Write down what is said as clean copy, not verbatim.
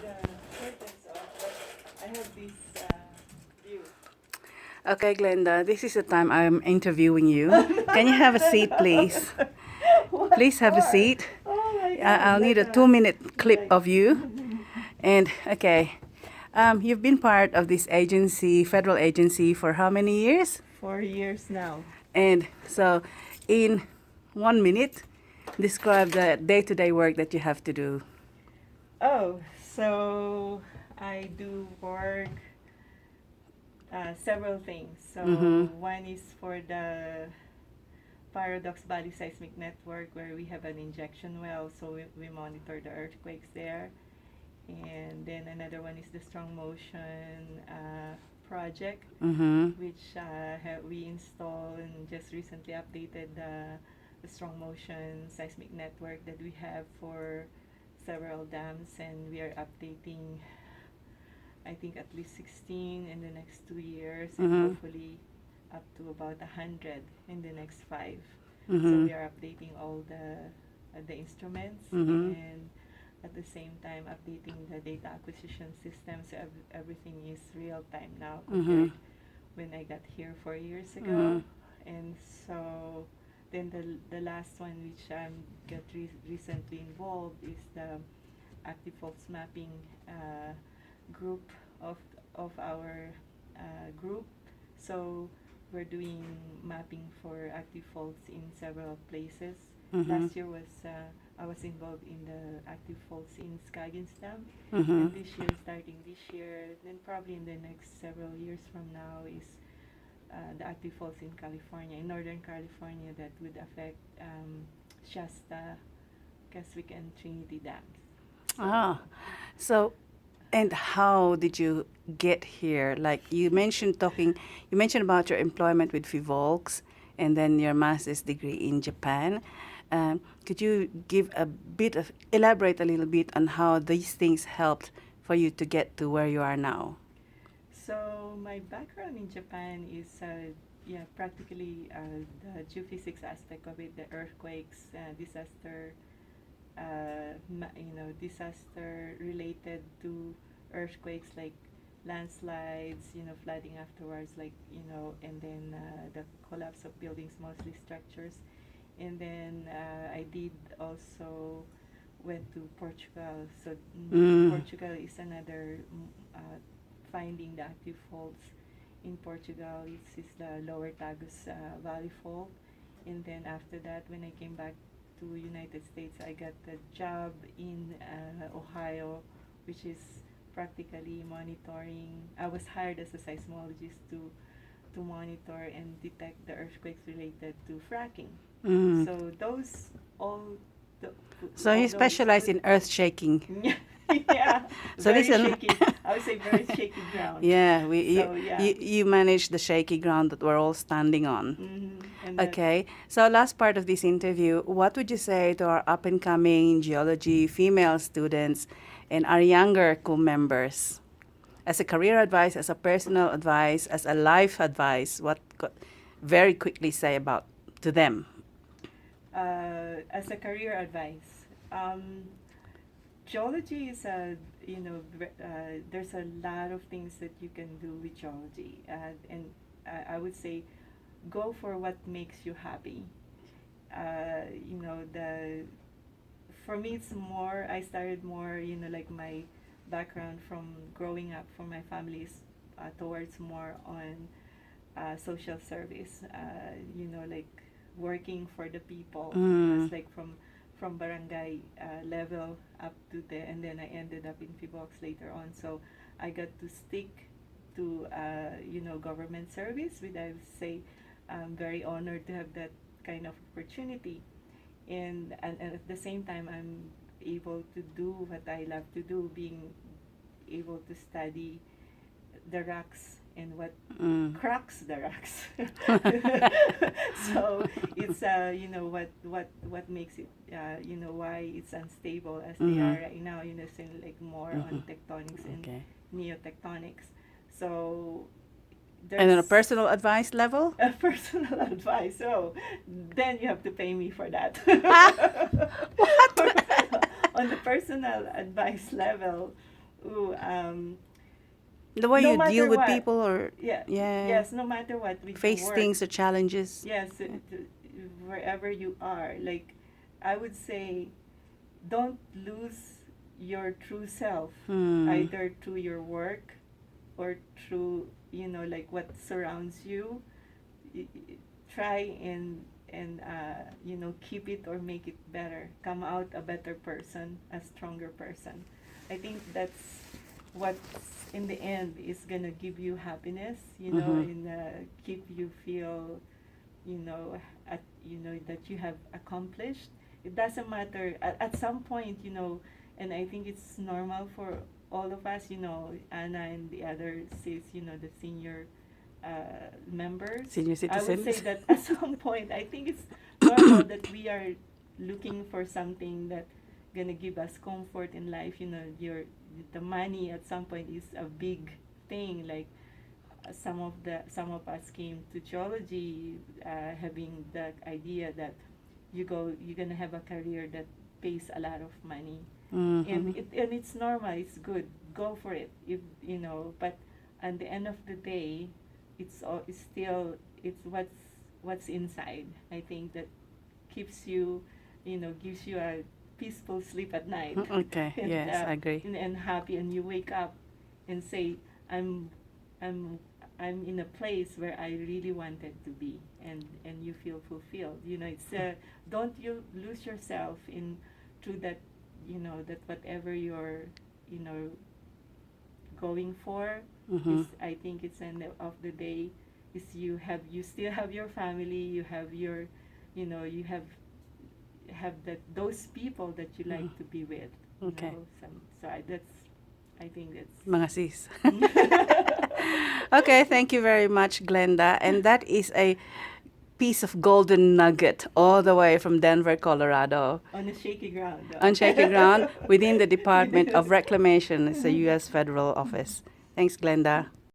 the curtains off, but I have this view. Okay, Glenda, this is the time I'm interviewing you. Can you have a seat, please? What Please have a for? seat. Oh my God! I'll need a like 2-minute clip like of you. And okay, you've been part of this agency, federal agency, for how many years? 4 years now. And so, in 1 minute, describe the day-to-day work that you have to do. Oh, so I do work several things. So Mm-hmm. one is for the Paradox Valley Seismic Network, where we have an injection well, so we monitor the earthquakes there. And then another one is the Strong Motion project, Mm-hmm. which we installed and just recently updated the Strong Motion seismic network that we have for several dams, and we are updating, I think, at least 16 in the next 2 years, and Mm-hmm. hopefully up to about 100 in the next 5. So Mm-hmm. we are updating all the instruments, Mm-hmm. and at the same time updating the data acquisition system, so everything is real time now Mm-hmm. compared when I got here 4 years Mm-hmm. ago. And so then the last one, which I'm got recently involved, is the active faults mapping group of our group. So we're doing mapping for active faults in several places. Mm-hmm. Last year was I was involved in the active faults in Skagins Dam, Mm-hmm. and this year, starting this year, then probably in the next several years from now, is the active faults in California, in Northern California, that would affect Shasta, Keswick, and Trinity dams. So, Ah, so and how did you get here? Like you mentioned about your employment with Fivolks and then your master's degree in Japan. Could you elaborate a little bit on how these things helped for you to get to where you are now? so my background in Japan is yeah, practically the geophysics aspect of it, the earthquakes, disaster, disaster related to earthquakes, like landslides, flooding afterwards, like, and then the collapse of buildings, mostly structures. And then I did also went to Portugal. So Mm. Portugal is another finding the active faults in Portugal. It's the Lower Tagus Valley Fault. And then after that, when I came back to United States, I got a job in Ohio, which is practically monitoring. I was hired as a seismologist to monitor and detect the earthquakes related to fracking. Mm. So those all the So all you those specialize in earth shaking. yeah, So very listen, shaky. I would say very shaky ground. yeah, So yeah. you manage the shaky ground that we're all standing on. And that's Okay, so last part of this interview, what would you say to our up and coming geology female students and our younger co members? As a career advice, as a personal advice, as a life advice, very quickly say about to them? as a career advice. Geology is there's a lot of things that you can do with geology, and I would say go for what makes you happy. The For me, it's more, I started more, like my background from growing up from my family is towards more on social service, like working for the people. Mm. It's like from barangay level up to there, and then I ended up in Fibox later on. So I got to stick to government service, which I would say I'm very honored to have that kind of opportunity. And at the same time, I'm able to do what I love to do, being able to study the rocks and what Mm. cracks the rocks. So it's what makes it why it's unstable as they Mm-hmm. are right now, saying like more Mm-hmm. on tectonics and Okay. neotectonics. So And on a there's personal advice level? a personal advice. So then you have to pay me for that. Ah, what? On the personal advice level, ooh, The way no you deal matter with what, people, or yeah, yeah, yes, no matter what with your face work, things or challenges. yes, Yeah. wherever you are, like, I would say, don't lose your true self, Hmm. either through your work or through, like what surrounds you. Try and keep it or make it better. Come out a better person, a stronger person. I think that's what in the end is gonna give you happiness. Mm-hmm. And keep you feel, that you have accomplished. It doesn't matter at some point, and I think it's normal for all of us. Anna and the other sis, the senior members. Senior I would say citizens. that at some point, I think it's normal that we are looking for something that gonna give us comfort in life. The money at some point is a big thing. Like, some of us came to geology, having the idea that you're gonna have a career that pays a lot of money, Mm-hmm. and it's normal, it's good, go for it, if but at the end of the day, it's still, it's what's inside, I think, that keeps you, gives you a peaceful sleep at night. Okay. and, Yes, I agree. and happy, and you wake up and say, i'm i'm I'm in a place where I really wanted to be, and you feel fulfilled. It's don't you lose yourself in through that, that whatever you're, you know, going for Mm-hmm. is, I think it's end of the day, is you still have your family, you have your, you have that those people that you like to be with, Okay. I think that's Mga sis. Okay, thank you very much, Glenda. And that is a piece of golden nugget all the way from Denver, Colorado. on a shaky ground. On shaky ground within the Within Department of the- Reclamation. It's a U.S. federal office. Thanks, Glenda.